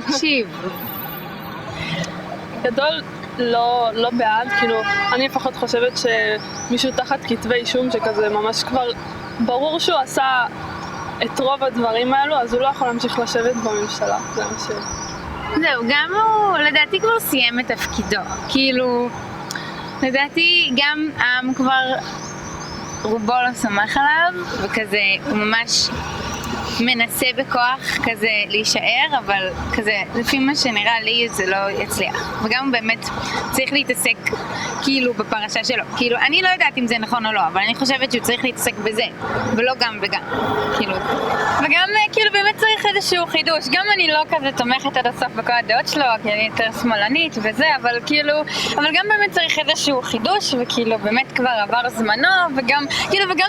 להקשיב. גדול לא בעד, כאילו אני לפחות חושבת שמישהו תחת כתבי אישום שכזה ממש כבר ברור שהוא עשה את רוב הדברים האלו, אז הוא לא יכול להמשיך לשבת בממשלה, זה מה ש... זהו, גם הוא לדעתי כבר סיים את תפקידו, כאילו לדעתי גם העם כבר רובו לא סומך עליו, וכזה הוא ממש מנסה בכוח כזה להישאר, אבל כזה לפי מה שנראה לי זה לא יצליח. וגם הוא באמת צריך להתעסק כאילו בפרשה שלו. כאילו אני לא יודעת אם זה נכון או לא, אבל אני חושבת שהוא צריך להתעסק בזה, ולא גם וגם. כאילו. וגם כאילו באמת צריך איזשהו חידוש. גם אני לא כזה תומכת עד הסוף בכל הדעות שלו, כי אני יותר שמאלנית וזה, אבל גם באמת צריך איזשהו חידוש, וכאילו באמת כבר עבר זמנו, וגם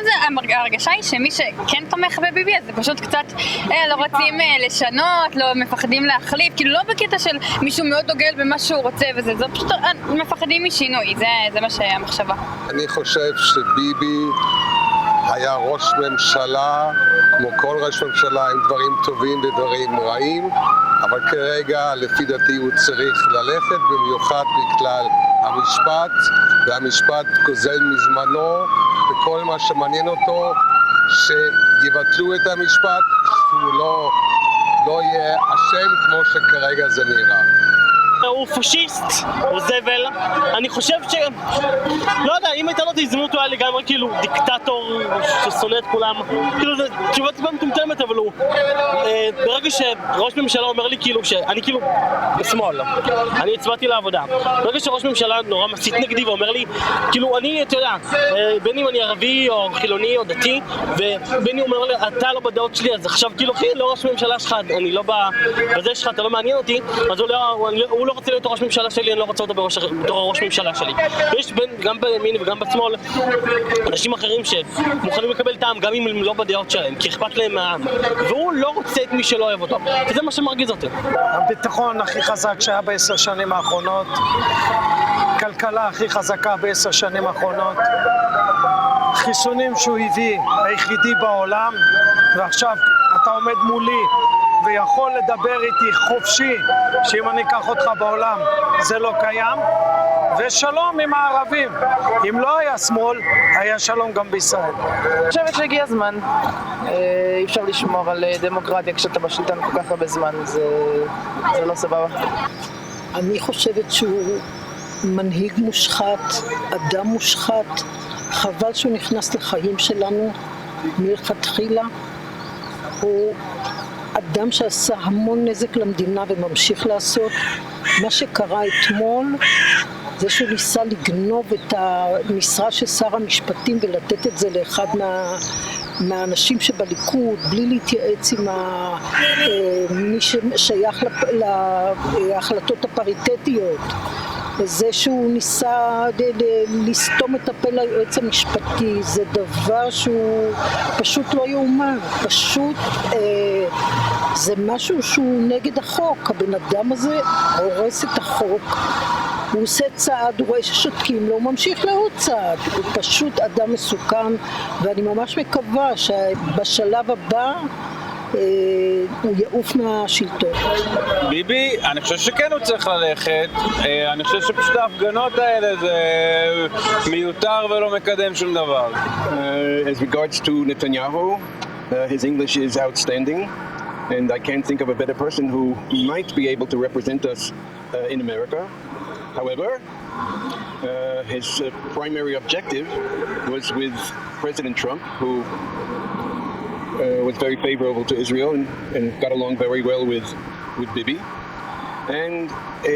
זה ההרגשה היא שמי שכן תומך בביבי, אז זה פשוט קצת לא רוצים לשנות, לא מפחדים להחליף, כאילו לא בקטע של מישהו מאוד דוגל במה שהוא רוצה וזה, זה פשוט מפחדים משינוי, זה מה שהמחשבה. אני חושב שביבי היה ראש ממשלה, כמו כל ראש ממשלה, עם דברים טובים ודברים רעים, אבל כרגע לפי דעתי הוא צריך ללכת, במיוחד בכלל המשפט, והמשפט גוזל מזמנו, וכל מה שמעניין אותו שיבטלו את המשפט, שהוא לא יהיה אשם כמו שכרגע זה נראה. הוא פשיסט, הוא זבל. אני חושב לא יודע, אם הייתה לו את ההזדמנות הוא היה לגמרי כאילו דיקטטור ששונא את כולם. כאילו זה תשובה טיפה מטומטמת, אבל הוא ברגע שראש ממשלה אומר לי כאילו שאני כאילו בשמאל, אני הצבעתי לעבודה. ברגע שראש ממשלה נורא מסית נגדי ואומר לי כאילו אני, אתה יודע, בין אם אני ערבי או חילוני או דתי, ובין אם אומר לי אתה לא בדעות שלי, אז עכשיו כאילו אחי, לא ראש ממשלה שלך, אני לא בזה שלך, אתה לא מעניין אותי, אז הוא לא רוצה להיות ראש ממשלה שלי, אני לא רוצה אותו בתור ראש ממשלה שלי. יש גם בימין וגם בשמאל אנשים אחרים שמוכנים לקבל טעם גם אם הם לא בדעות שלהם, כי אכפת להם מהעם, והוא לא רוצה את מי שלא אוהב אותו, וזה מה שמרגיז אותי. הביטחון הכי חזק שהיה ב10 שנים האחרונות, כלכלה הכי חזקה ב10 שנים האחרונות, חיסונים שהוא הביא היחידי בעולם, ועכשיו אתה עומד מולי ויכול לדבר איתי חופשי, שאם אני אקח אותך בעולם זה לא קיים, ושלום עם הערבים. אם לא היה שמאל, היה שלום גם בישראל. אני חושבת שהגיע הזמן. אי אפשר לשמור על דמוקרטיה כשאתה בשלטון כל כך הרבה זמן, זה לא סבבה. אני חושבת שהוא מנהיג מושחת, אדם מושחת, חבל שהוא נכנס לחיים שלנו מלכתחילה. הוא אדם שעשה המון נזק למדינה וממשיך לעשות. מה שקרה אתמול זה שהוא ניסה לגנוב את המשרה של שר המשפטים ולתת את זה לאחד מהאנשים שבליכוד בלי להתייעץ עם מי ששייך להחלטות הפריטטיות. זה שהוא ניסה לסתום את הפה ליועץ המשפטי, זה דבר שהוא פשוט לא יאומן, פשוט זה משהו שהוא נגד החוק. הבן אדם הזה הורס את החוק, הוא עושה צעד, הוא רואה ששותקים לו, הוא ממשיך לעוד צעד, הוא פשוט אדם מסוכן, ואני ממש מקווה שבשלב הבא הוא יעוף מהשלטון. ביבי, אני חושב שכן הוא צריך ללכת, אני חושב שפשוט ההפגנות האלה זה מיותר ולא מקדם שום דבר. As regards to Netanyahu, his English is outstanding, and I can't think of a better person who might be able to represent us in America. However, his primary objective was with President Trump, who was very favorable to Israel and got along very well with Bibi. And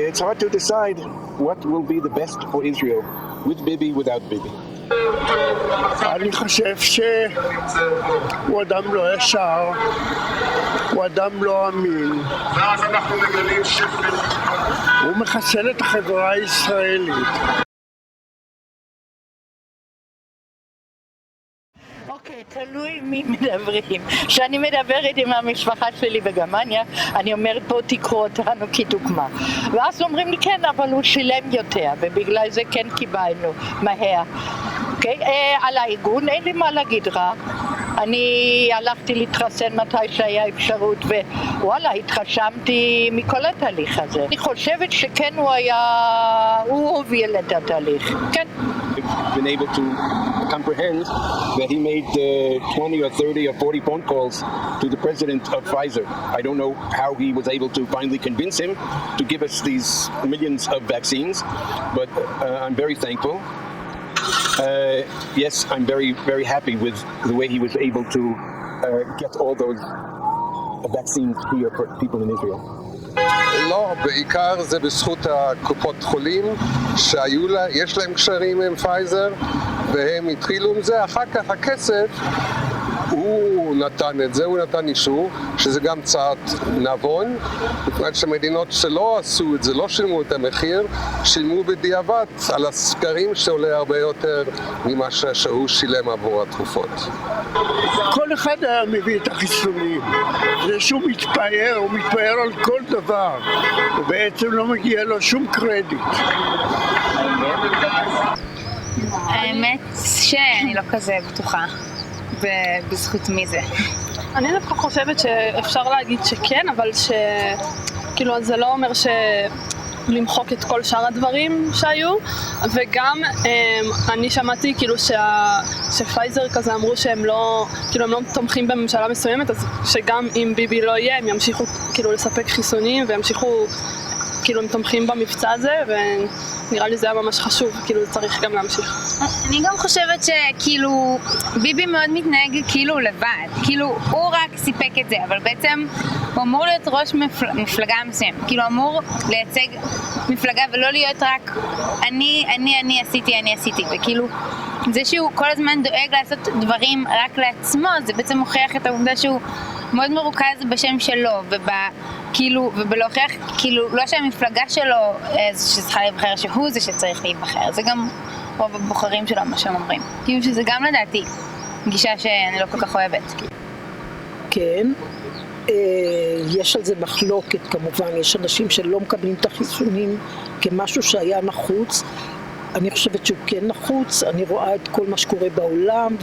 it's hard to decide what will be the best for Israel, with Bibi, without Bibi. אני חושב שהוא אדם לא ישר, הוא אדם לא אמין. ואז אנחנו מגלים הוא מחסל את החברה הישראלית. אוקיי, תלוי מי מדברים. כשאני מדברת עם המשפחה שלי בגרמניה, אני אומרת בוא תקחו אותנו כדוגמה. ואז אומרים לי כן, אבל הוא שילם יותר, ובגלל זה כן קיבלנו מהר. אוקיי, על הארגון אין לי מה להגיד רע. אני הלכתי להתחסן מתי שהיה אפשרות, ווואלה, התרשמתי מכל התהליך הזה. אני חושבת שכן הוא הוביל את התהליך, כן. Been able to comprehend that he made 20 or 30 or 40 phone calls to the president of Pfizer. I don't know how he was able to finally convince him to give us these millions of vaccines, but I'm very thankful. Yes, I'm very, very happy with the way he was able to get all those vaccines here for people in Israel. לא, בעיקר זה בזכות הקופות חולים שיש להם קשרים עם פייזר והם התחילו עם זה. אחר כך הכסף הוא נתן את זה, הוא נתן אישור, שזה גם צעד נבון, בפרט שמדינות שלא עשו את זה, לא שילמו את המחיר, שילמו בדיעבד על הסקרים שעולה הרבה יותר ממה שהוא שילם עבור התרופות. כל אחד היה מביא את החיסונים. זה שהוא מתפאר, הוא מתפאר על כל דבר, ובעצם לא מגיע לו שום קרדיט. האמת שאני לא כזה בטוחה בזכות מי זה. אני דווקא חושבת שאפשר להגיד שכן, אבל כאילו זה לא אומר למחוק את כל שאר הדברים שהיו, וגם אני שמעתי כאילו שפייזר כזה אמרו שהם לא תומכים בממשלה מסוימת, אז שגם אם ביבי לא יהיה הם ימשיכו כאילו לספק חיסונים וימשיכו כאילו הם תומכים במבצע הזה, ונראה לי זה היה ממש חשוב, כאילו צריך גם להמשיך. אני גם חושבת שכאילו ביבי מאוד מתנהג כאילו לבד, כאילו הוא רק סיפק את זה, אבל בעצם הוא אמור להיות ראש מפלגה מסוים, כאילו אמור לייצג מפלגה ולא להיות רק אני עשיתי, וכאילו זה שהוא כל הזמן דואג לעשות דברים רק לעצמו, זה בעצם מוכיח את העובדה שהוא מאוד מרוכז בשם שלו ובלהוכיח כאילו לא שהמפלגה שלו שצריכה להיבחר, שהוא זה שצריך להיבחר. זה גם רוב הבוחרים שלו מה שהם אומרים, כאילו שזה גם לדעתי גישה שאני לא כל כך אוהבת. כן, יש על זה מחלוקת כמובן, יש אנשים שלא מקבלים את החיסונים כמשהו שהיה נחוץ. אני חושבת שהוא כן נחוץ, אני רואה את כל מה שקורה בעולם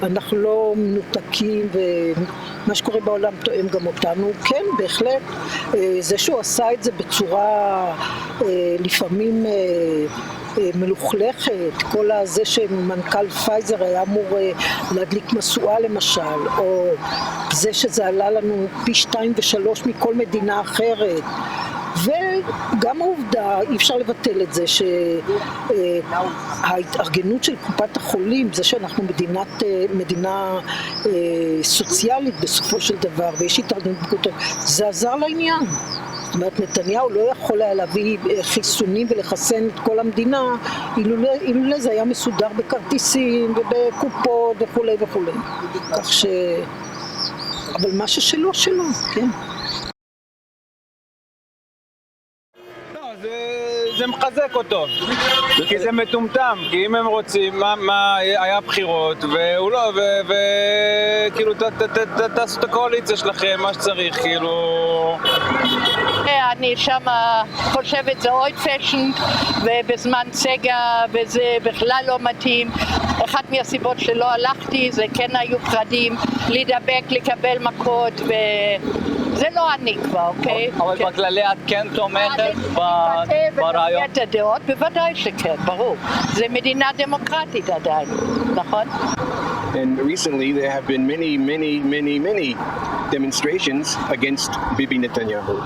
ואנחנו לא מנותקים ומה שקורה בעולם תואם גם אותנו. כן, בהחלט, זה שהוא עשה את זה בצורה לפעמים מלוכלכת, כל הזה שמנכ"ל פייזר היה אמור להדליק משואה למשל, או זה שזה עלה לנו פי 2 ו3 מכל מדינה אחרת. וגם העובדה, אי אפשר לבטל את זה שההתארגנות של קופת החולים, זה שאנחנו מדינה סוציאלית בסופו של דבר, ויש התארגנות בקופת, זה עזר לעניין. זאת אומרת, נתניהו לא יכול היה להביא חיסונים ולחסן את כל המדינה, אילולא זה היה מסודר בכרטיסים ובקופות וכו' וכו'. כך ש... אבל מה ששלו, שלו, כן. זה מחזק אותו, כי זה מטומטם, כי אם הם רוצים, מה היה בחירות, והוא לא, וכאילו תעשו את הקואליציה שלכם, מה שצריך, כאילו... אני שם חושבת זה אויד פשנד, ובזמן סגה, וזה בכלל לא מתאים. אחת מהסיבות שלא הלכתי, זה כן היו פרדים, להידבק, לקבל מכות, זה לא אני כבר, אוקיי? אבל בכללי את כן תומכת ברעיון? את הדעות, בוודאי שכן, ברור. זה מדינה דמוקרטית עדיין, נכון? And recently there have been many demonstrations against Bibi Netanyahu.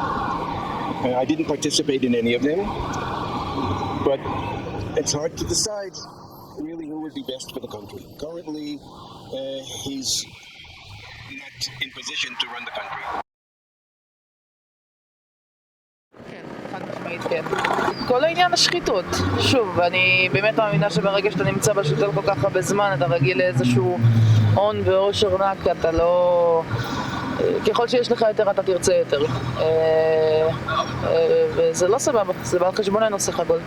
I didn't participate in any of them, but it's hard to decide really who would be best for the country. Currently, he's not in position to run the country. כן. כל העניין השחיתות. שוב, אני באמת מאמינה שברגע שאתה נמצא בשלטון כל כך הרבה זמן, אתה רגיל לאיזשהו הון ואושר ענק, אתה לא... ככל שיש לך יותר, אתה תרצה יותר. וזה לא סבבה, זה בא על חשבון הנוסח הגול.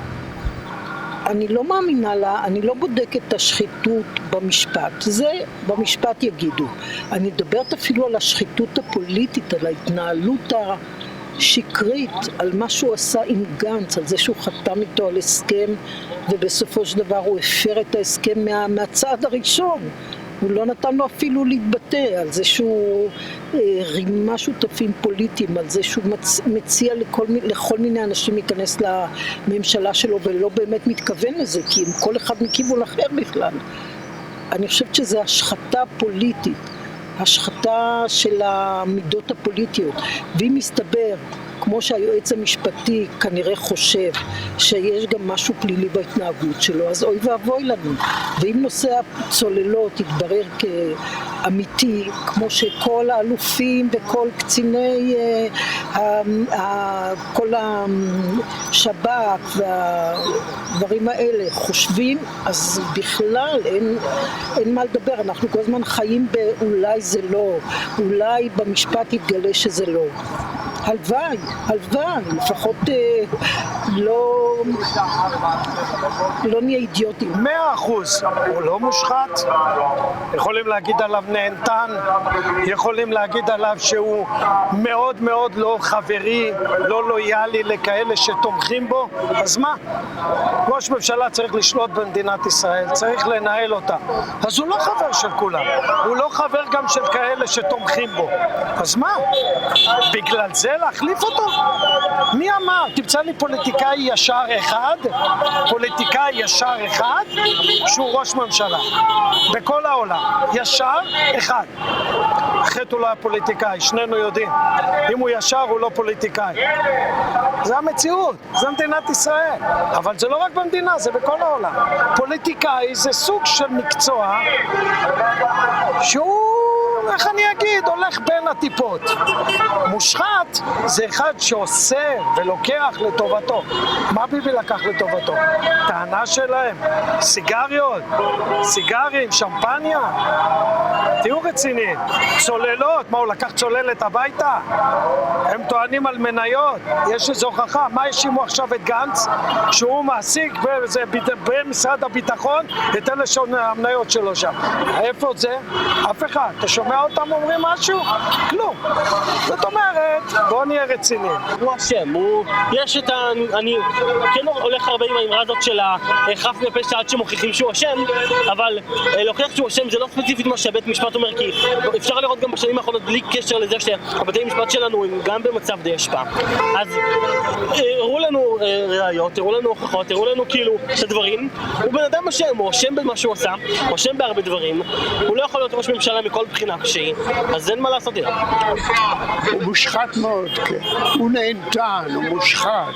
אני לא מאמינה לה, אני לא בודקת את השחיתות במשפט, זה במשפט יגידו. אני מדברת אפילו על השחיתות הפוליטית, על ההתנהלות שקרית, על מה שהוא עשה עם גנץ, על זה שהוא חתם איתו על הסכם ובסופו של דבר הוא הפר את ההסכם מהצעד הראשון. הוא לא נתן לו אפילו להתבטא על זה שהוא רימה שותפים פוליטיים, על זה שהוא מציע לכל מיני אנשים להיכנס לממשלה שלו ולא באמת מתכוון לזה, כי הם כל אחד מכיוון אחר בכלל. אני חושבת שזה השחתה פוליטית, השחתה של המידות הפוליטיות, ואם מסתבר, כמו שהיועץ המשפטי כנראה חושב שיש גם משהו פלילי בהתנהגות שלו, אז אוי ואבוי לנו. ואם נושא הצוללות יתברר כאמיתי, כמו שכל האלופים וכל קציני כל השב"כ והדברים האלה חושבים, אז בכלל אין מה לדבר. אנחנו כל הזמן חיים באולי זה לא, אולי במשפט יתגלה שזה לא. הלוואי, לפחות לא נהיה אידיוטים. 100%, הוא לא מושחת, יכולים להגיד עליו נהנתן, יכולים להגיד עליו שהוא מאוד מאוד לא חברי, לא לויאלי לכאלה שתומכים בו, אז מה? ראש ממשלה צריך לשלוט במדינת ישראל, צריך לנהל אותה, אז הוא לא חבר של כולם, הוא לא חבר גם של כאלה שתומכים בו, אז מה? בגלל זה להחליף אותו? מי אמר? תמצא לי פוליטיקאי ישר אחד, שהוא ראש ממשלה בכל העולם, ישר אחד. אחרת הוא לא היה פוליטיקאי, שנינו יודעים. אם הוא ישר הוא לא פוליטיקאי. זה המציאות, זה מדינת ישראל. אבל זה לא רק במדינה, זה בכל העולם. פוליטיקאי זה סוג של מקצוע שהוא, איך אני אגיד, הולך בין הטיפות. מושחת זה אחד שעושה ולוקח לטובתו. מה ביבי לקח לטובתו? טענה שלהם, סיגרים, שמפניה. תהיו רציניים. צוללות, מה הוא לקח צוללת הביתה? הם טוענים על מניות, יש איזו הוכחה. מה האשימו עכשיו את גנץ? שהוא מעסיק במשרד הביטחון את אלה שהמניות שלו שם. איפה זה? אף אחד. אתה שומע אותם אומרים משהו? כלום. זאת אומרת, בוא נהיה רציניים. הוא אשם, יש את אני כן הולך הרבה עם האמרה הזאת של החף מפשע עד שמוכיחים שהוא אשם, אבל להוכיח שהוא אשם זה לא ספציפית מה שהבית משפט אומר, כי אפשר לראות גם בשנים האחרונות בלי קשר לזה שהבתי משפט שלנו הם גם במצב די השפעה. אז הראו לנו ראיות, הראו לנו הוכחות, הראו לנו כאילו את הדברים. הוא בן אדם אשם, הוא אשם במה שהוא עשה, הוא אשם בהרבה דברים, הוא לא יכול להיות ראש ממשלה מכל בחינה כשהיא, אז אין מה לעשות איתו. הוא מושחת מאוד, כן. הוא נהנתן, הוא מושחת.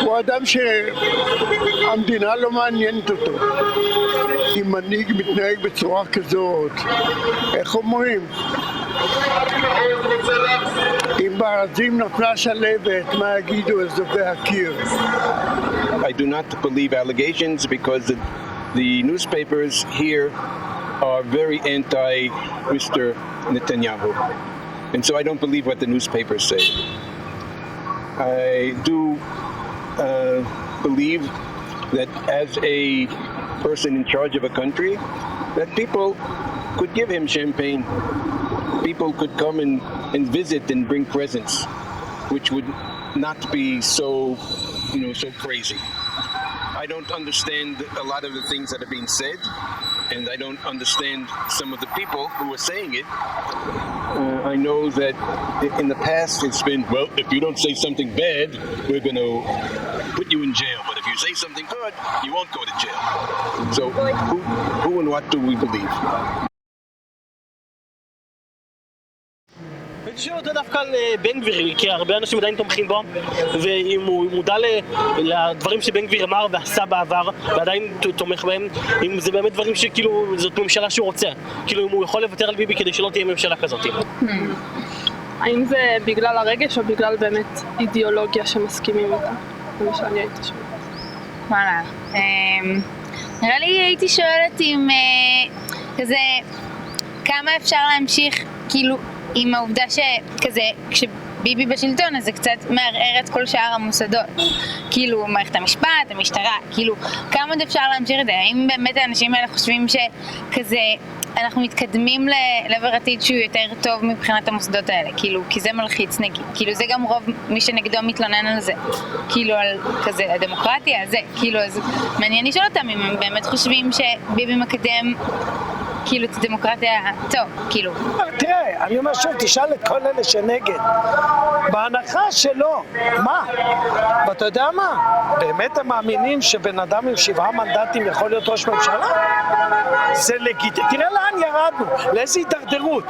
הוא אדם שהמדינה לא מעניינת אותו. אם מנהיג מתנהג בצורה כזאת, איך אומרים? אם בארזים נפלה שלבת, מה יגידו אזובי הקיר? I do not believe allegations because the newspapers here are very anti-Mr. Netanyahu. And so I don't believe what the newspapers say. I do believe that as a person in charge of a country, that people could give him champagne. People could come and visit and bring presents, which would not be so crazy. I don't understand a lot of the things that are being said, and I don't understand some of the people who are saying it. I know that in the past it's been, well, if you don't say something bad, we're going to put you in jail. But if you say something good, you won't go to jail. So who and what do we believe? הייתי שואל אותו דווקא על בן גביר, כי הרבה אנשים עדיין תומכים בו, ואם הוא מודע לדברים שבן גביר אמר ועשה בעבר ועדיין תומך בהם, אם זה באמת דברים שכאילו זאת ממשלה שהוא רוצה, כאילו אם הוא יכול לוותר על ביבי כדי שלא תהיה ממשלה כזאת. האם זה בגלל הרגש או בגלל באמת אידיאולוגיה שמסכימים איתה? זה מה שאני הייתי שואלת. וואלה, נראה לי הייתי שואלת אם כזה כמה אפשר להמשיך כאילו עם העובדה שכזה כשביבי בשלטון אז זה קצת מערער את כל שאר המוסדות, כאילו מערכת המשפט, המשטרה, כאילו כמה עוד אפשר להמשיך את זה? האם באמת האנשים האלה חושבים שכזה אנחנו מתקדמים לעבר עתיד שהוא יותר טוב מבחינת המוסדות האלה, כאילו, כי זה מלחיץ נגיד, כאילו זה גם רוב מי שנגדו מתלונן על זה, כאילו על כזה הדמוקרטיה, זה, כאילו, אז מעניין לשאול אותם אם הם באמת חושבים שביבי מקדם כאילו את הדמוקרטיה טוב, כאילו. תראה, אני אומר שוב, תשאל את כל אלה שנגד. בהנחה שלא, מה? ואתה יודע מה? באמת הם מאמינים שבן אדם עם 7 מנדטים יכול להיות ראש ממשלה? זה לגיטימי. תראה לאן ירדנו, לאיזו הידרדרות.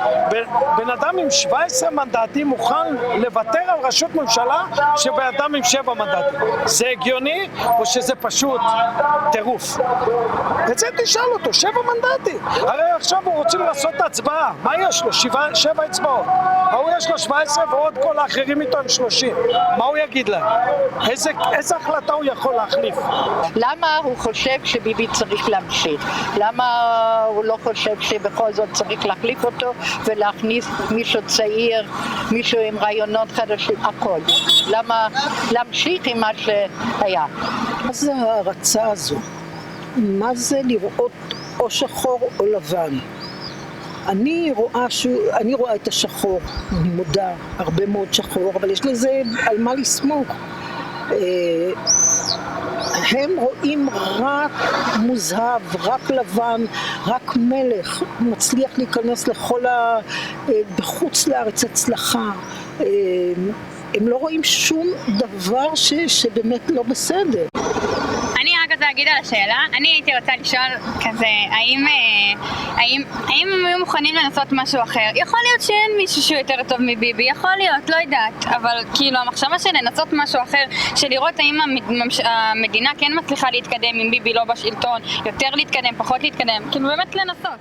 בן אדם עם 17 מנדטים מוכן לוותר על ראשות ממשלה שבן אדם עם 7 מנדטים. זה הגיוני או שזה פשוט טירוף? את זה תשאל אותו, 7 מנדטים. הרי עכשיו הוא רוצים לעשות הצבעה. מה יש לו? 7 אצבעות. ההוא יש לו 17 ועוד כל האחרים איתו עם 30. מה הוא יגיד להם? איזה החלטה הוא יכול להחליף? למה הוא חושב שביבי צריך להמשיך? למה הוא לא חושב שבכל זאת צריך להחליף אותו ולהכניס מישהו צעיר, מישהו עם רעיונות חדשים, הכל? למה להמשיך עם מה שהיה? מה זה ההרצה הזו? מה זה לראות או שחור או לבן? אני רואה את השחור, אני מודה, הרבה מאוד שחור, אבל יש לזה על מה לסמוך. הם רואים רק מוזהב, רק לבן, רק מלך, מצליח להיכנס בחוץ לארץ הצלחה. הם לא רואים שום דבר שבאמת לא בסדר. אני רק רוצה להגיד על השאלה, אני הייתי רוצה לשאול כזה, האם הם היו מוכנים לנסות משהו אחר? יכול להיות שאין מישהו שהוא יותר טוב מביבי, יכול להיות, לא יודעת, אבל כאילו המחשבה של לנסות משהו אחר, של לראות האם המדינה כן מצליחה להתקדם עם ביבי לא בשלטון, יותר להתקדם, פחות להתקדם, כאילו באמת לנסות.